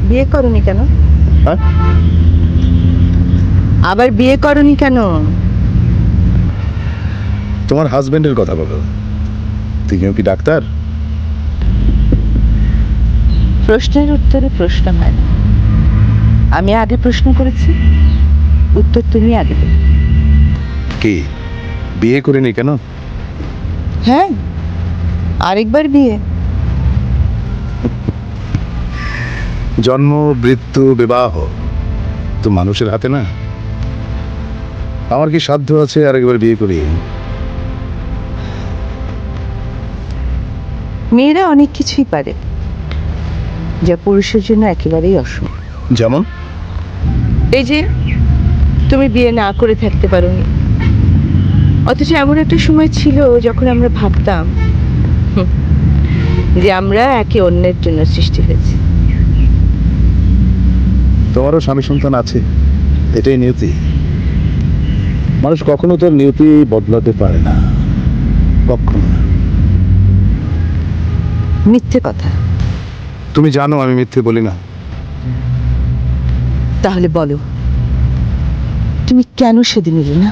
বিয়ে করনি কেন? হ্যাঁ? আবার বিয়ে করনি কেন? তোমার হাজবেন্ডের কথা বলো। তিনিও কি ডাক্তার? প্রশ্নের উত্তরে প্রশ্ন হয় না। আমি আগে প্রশ্ন করেছি, উত্তর তুমি আগে দেবে। কি বিয়ে করিনি কেন? হ্যাঁ, আরেকবার বিয়ে। জন্ম, মৃত্যু, বিবাহ তো মানুষের হাতে না। আমার কি সাধ্য আছে আরেকবার বিয়ে করি? মেয়েরা অনেক কিছুই পারে, যা পুরুষের জন্য একেবারেই অসম্ভব। যেমন? এই যে তুমি বিয়ে না করে থাকতে পারোনি, অথচ এমন একটা সময় ছিল যখন আমরা ভাবতাম যে আমরা একে অন্যের জন্য সৃষ্টি হয়েছি। তোমারও স্বামী সন্তান আছে, এটাই নিয়তি। মানুষ কখনো তার নিয়তি বদলাতে পারে না, কখনো না। মিথ্যে কথা। তুমি জানো আমি মিথ্যে বলি না। তাহলে বলো, তুমি কেন সেদিন এলে না?